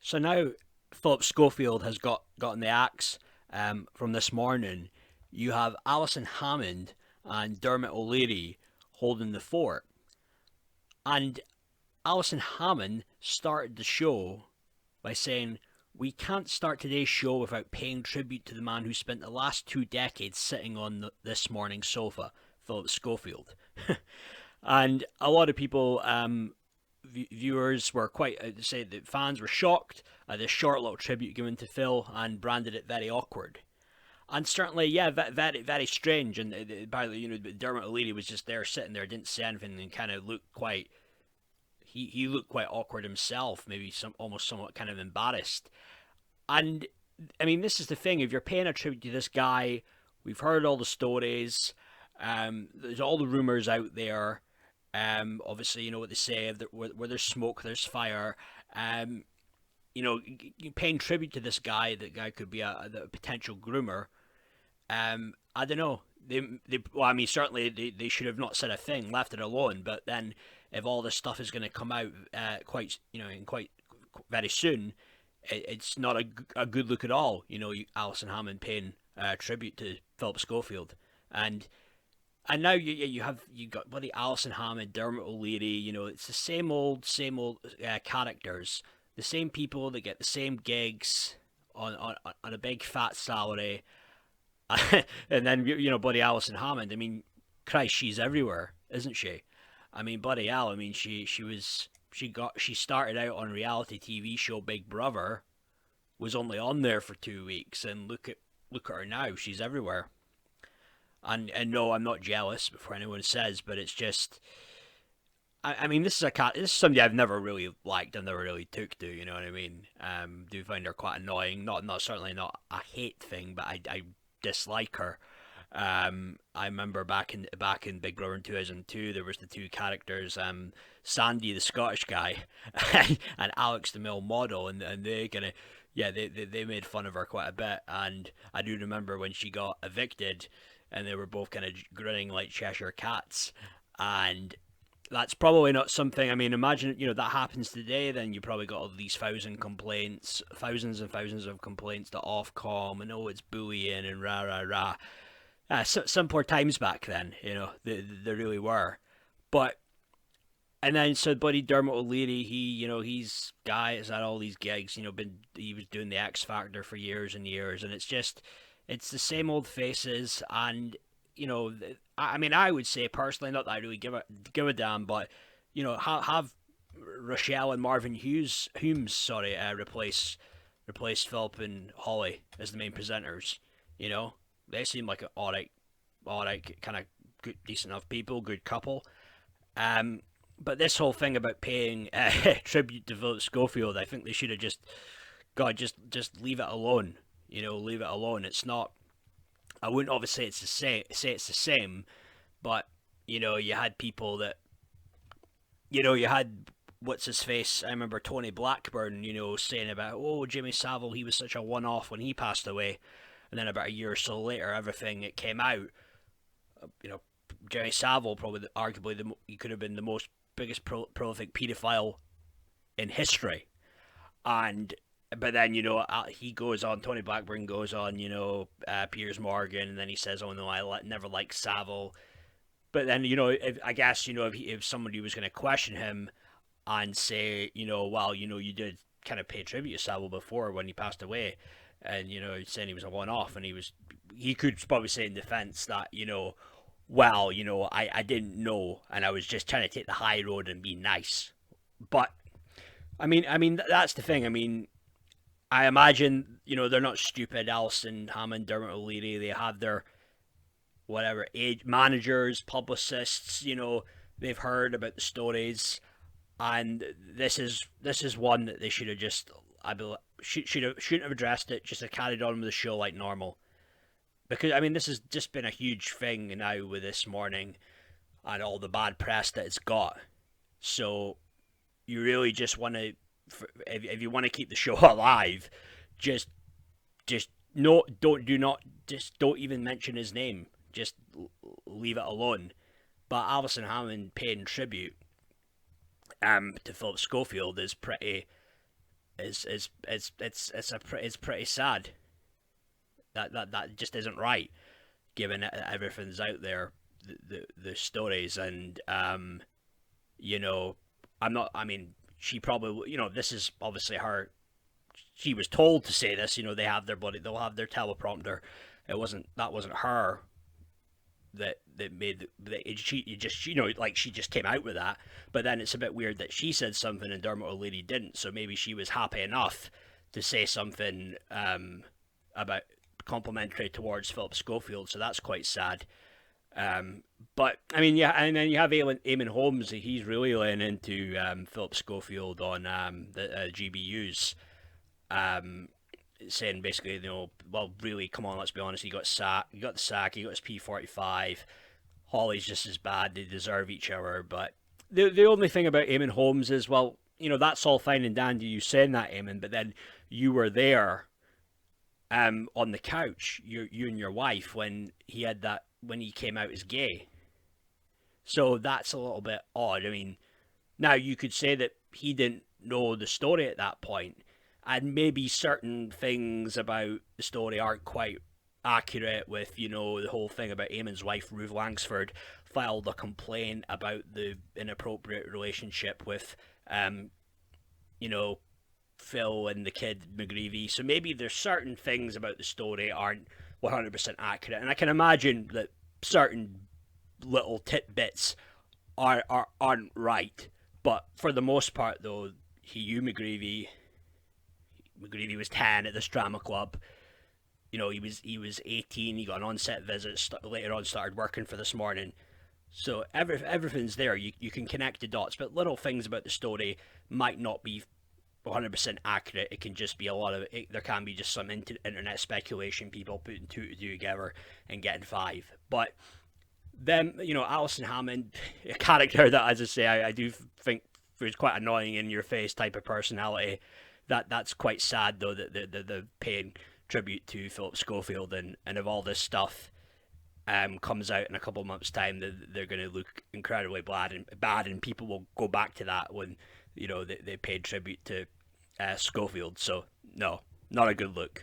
So now Phillip Schofield has gotten the axe from this morning. You have Allison Hammond and Dermot O'Leary holding the fort. And Allison Hammond started the show by saying, "We can't start today's show without paying tribute to the man who spent the last 2 decades sitting on this morning's sofa, Phillip Schofield." And a lot of people, viewers, were quite, say the fans were shocked at this short little tribute given to Phil and branded it very awkward. And certainly, yeah, very, very strange. And apparently, Dermot O'Leary was just there, sitting there, didn't say anything, and kind of looked quite. He looked quite awkward himself, maybe almost somewhat kind of embarrassed. And I mean, this is the thing: if you're paying a tribute to this guy, we've heard all the stories. There's all the rumors out there. Obviously, you know what they say: where there's smoke, there's fire. Um, paying tribute to this guy, that guy could be a potential groomer. I don't know. Well, I mean, certainly they should have not said a thing, left it alone. But then, if all this stuff is going to come out quite very soon, it's not a good look at all. Alison Hammond paying tribute to Philip Schofield, and now you got bloody Alison Hammond, Dermot O'Leary. It's the same old characters, the same people that get the same gigs on a big fat salary. And then bloody Alison Hammond. I mean, Christ, she's everywhere, isn't she? I mean, bloody hell. I mean, she started out on reality TV show Big Brother, was only on there for 2 weeks, and look at her now. She's everywhere. And no, I'm not jealous before anyone says, but it's just. I mean, this is somebody I've never really liked and never really took to. You know what I mean? Do find her quite annoying. Not certainly not a hate thing, but I dislike her. I remember back in Big Brother in 2002, there was the two characters, Sandy the Scottish guy, and Alex the male model, and they kind of, yeah, they made fun of her quite a bit. And I do remember when she got evicted, and they were both kind of grinning like Cheshire cats. And that's probably not something. I mean, imagine that happens today. Then you probably got all these thousands and thousands of complaints to Ofcom, and oh, it's bullying and rah rah rah. Some poor times back then, they really were. But and then so buddy Dermot O'Leary, he's guy has had all these gigs. He was doing the X Factor for years and years, and it's the same old faces. And I mean, I would say personally, not that I really give a damn, but have Rochelle and Marvin Humes, sorry, replace Philip and Holly as the main presenters. They seem like an alright, kind of good, decent enough people, good couple. But this whole thing about paying tribute to Philip Schofield, I think they should have just leave it alone. Leave it alone. It's not. I wouldn't obviously say it's the same, but you had people that you had what's his face. I remember Tony Blackburn, saying about, oh, Jimmy Savile, he was such a one-off when he passed away, and then about a year or so later, everything it came out. You know, Jimmy Savile probably arguably he could have been the most biggest prolific paedophile in history, and but then he goes on. Tony Blackburn goes on. Piers Morgan, and then he says, "Oh no, never liked Savile." But then I guess if somebody was going to question him and say, well, you did kind of pay tribute to Savile before when he passed away, and saying he was a one-off, and he could probably say in defense that well, I didn't know, and I was just trying to take the high road and be nice. But I mean that's the thing. I mean, I imagine they're not stupid. Alison Hammond, Dermot O'Leary, they have their whatever age managers, publicists. They've heard about the stories, and this is one that they should have just I believe shouldn't have addressed it. Just have carried on with the show like normal. Because I mean, this has just been a huge thing now with this morning and all the bad press that it's got. So you really just want to, if you want to keep the show alive, just no, don't even mention his name. Just leave it alone. But Alison Hammond paying tribute to Philip Schofield is it's pretty sad. That just isn't right, given everything's out there, the stories, and you know, I'm not. I mean, she probably, this is obviously her. She was told to say this. They have their buddy. They'll have their teleprompter. That wasn't her that made that she just like she just came out with that. But then it's a bit weird that she said something and Dermot O'Leary didn't. So maybe she was happy enough to say something about complimentary towards Phillip Schofield. So that's quite sad. But I mean, yeah, and then you have Eamon Holmes. He's really laying into Phillip Schofield on the GBUs, um, saying basically, well, really, come on, let's be honest. He got sacked. He got the sack. He got his P45. Holly's just as bad. They deserve each other. But the only thing about Eamon Holmes is, well, that's all fine and dandy. You saying that, Eamon, but then you were there, on the couch, you and your wife, when he came out as gay. So that's a little bit odd. I mean, now you could say that he didn't know the story at that point, and maybe certain things about the story aren't quite accurate. With the whole thing about Eamon's wife, Ruth Langsford, filed a complaint about the inappropriate relationship with, you know, Phil and the kid McGreevy. So maybe there's certain things about the story aren't 100% accurate, and I can imagine that certain little tidbits aren't right. But for the most part, though, Hugh McGreevy was 10 at this drama club. He was 18. He got an on-set visit. Later on, started working for This Morning. So everything's there. You can connect the dots, but little things about the story might not be 100% accurate. It can just be a lot of it. There can be just some internet speculation, people putting two to two together and getting five. But then, Allison Hammond, a character that, as I say, I do think is quite annoying, in your face type of personality. That's quite sad, though, that the paying tribute to Phillip Schofield, and if all this stuff comes out in a couple of months' time, they're going to look incredibly bad, and people will go back to that when they paid tribute to Schofield. So no, not a good look.